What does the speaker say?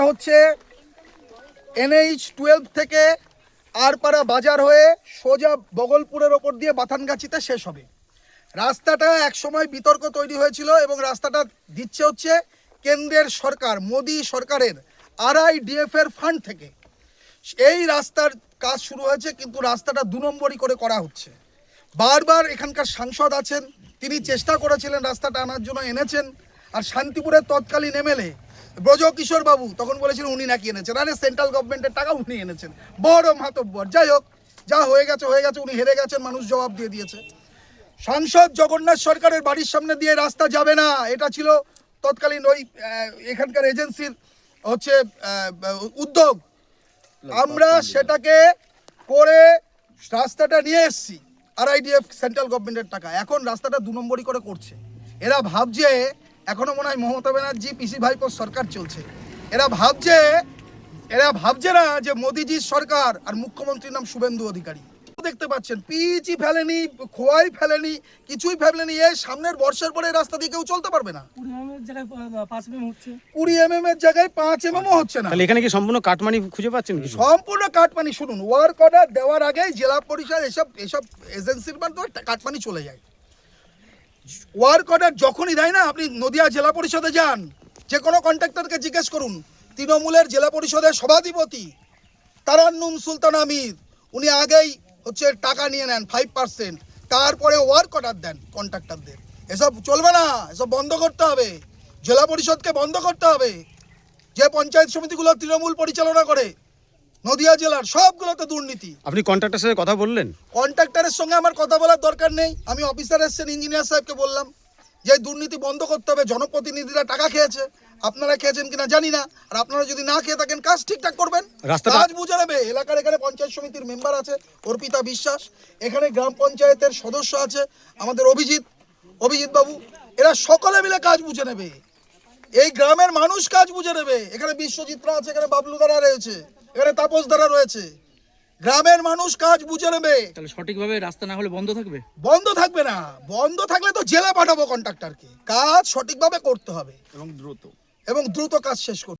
হচ্ছে NH-12 থেকে আরপাড়া বাজার হয়ে সোজা বগলপুরের ওপর দিয়ে বাথানগাছিতে শেষ হবে। রাস্তাটা একসময় বিতর্ক তৈরি হয়েছিল এবং রাস্তাটা দিচ্ছে হচ্ছে কেন্দ্রের সরকার, মোদি সরকারের RIDF এর ফান্ড থেকে। এই রাস্তার কাজ শুরু হয়েছে, কিন্তু রাস্তাটা 2 নম্বরই করে করা হচ্ছে। বারবার এখানকার সাংসদ আছেন, তিনি চেষ্টা করেছিলেন রাস্তাটা আনার জন্য, এনেছেন। আর শান্তিপুরের তৎকালীন MLA ব্রজকিশোর বাবু তখন বলেছিলেন উনি নাকি এনেছেন। আরে সেন্ট্রাল গভর্নমেন্টের টাকা উনি এনেছেন, বড় মাতব্বর। যাই হোক, যা হয়ে গেছে হয়ে গেছে, উনি হেরে গেছেন, মানুষ জবাব দিয়ে দিয়েছে। সাংসদ জগন্নাথ সরকারের বাড়ির সামনে দিয়ে রাস্তা যাবে না, এটা ছিল তৎকালীন ওই এখানকার এজেন্সির হচ্ছে উদ্যোগ। আমরা সেটাকে করে রাস্তাটা নিয়ে এসেছি RIDF সেন্ট্রাল গভর্নমেন্টের টাকা। এখন রাস্তাটা 2 নম্বরই করে করছে। এরা ভাবছে এখনো মনে হয় মমতা ব্যানার্জি পিসি ভাইপোর সরকার চলছে। এরা ভাবছে না যে মোদিজির সরকার আর মুখ্যমন্ত্রীর নাম শুভেন্দু অধিকারী। দেখতে পাচ্ছেন পিচই ফেলেনি, খোয়াই ফেলেনি, কিছুই ফেলেনি। এই সামনের বর্ষার পরে রাস্তা দিয়ে কেউ চলতে পারবে না। 20 mm এর জায়গায় 5 mm হচ্ছে না। তাহলে এখানে কি সম্পূর্ণ কাটমানি খুঁজে পাচ্ছেন? সম্পূর্ণ কাটমানি। শুনুন, ওয়ার্ক অর্ডার দেওয়ার আগেই জেলা পরিষদ এসব এজেন্সির মাধ্যমে কাটমানি চলে যায়। ওয়ার্ক অর্ডার যখনই দেয় না, আপনি নদিয়া জেলা পরিষদে যান, যে কোনো কন্ট্রাক্টরকে জিজ্ঞেস করুন, তৃণমূলের জেলা পরিষদের সভাধিপতি তারান্নুম সুলতান আমির, উনি আগেই হচ্ছে টাকা নিয়ে নেন 5%, তারপরে ওয়ার্ক অর্ডার দেন কন্ট্রাক্টরদের। এসব চলবে না, এসব বন্ধ করতে হবে। জেলা পরিষদকে বন্ধ করতে হবে। যে পঞ্চায়েত সমিতিগুলো তৃণমূল পরিচালনা করে নদিয়া জেলার, সবগুলোতে দুর্নীতি। আপনি কন্ট্রাক্টরের সাথে কথা বললেন? কন্ট্রাক্টরের সঙ্গে আমার কথা বলার দরকার নেই। আমি অফিসার এসছেন, ইঞ্জিনিয়ার সাহেবকে বললাম যে দুর্নীতি বন্ধ করতে হবে। জনপ্রতিনিধিরা টাকা খেয়েছে, আপনারা খেয়েছেন কিনা জানি না। আর আপনারা যদি না খেয়ে থাকেন, কাজ ঠিকঠাক করবেন, কাজ বুঝে নেবে। এলাকার এখানে পঞ্চায়েত সমিতির মেম্বার আছে অর্পিতা বিশ্বাস, এখানে গ্রাম পঞ্চায়েতের সদস্য আছে আমাদের অভিজিৎ বাবু, এরা সকলে মিলে কাজ বুঝে নেবে। এই গ্রামের মানুষ কাজ বুঝে নেবে। এখানে বিশ্বজিৎরা আছে, এখানে বাবলু দ্বারা রয়েছে, এখানে তাপস দ্বারা রয়েছে। গ্রামের মানুষ কাজ বুঝে নেবে। তাহলে সঠিকভাবে রাস্তা না হলে বন্ধ থাকবে? বন্ধ থাকবে না। বন্ধ থাকলে তো জেলা পাঠাবো কন্ট্রাক্টরকে। কাজ সঠিকভাবে করতে হবে এবং দ্রুত কাজ শেষ করতে হবে।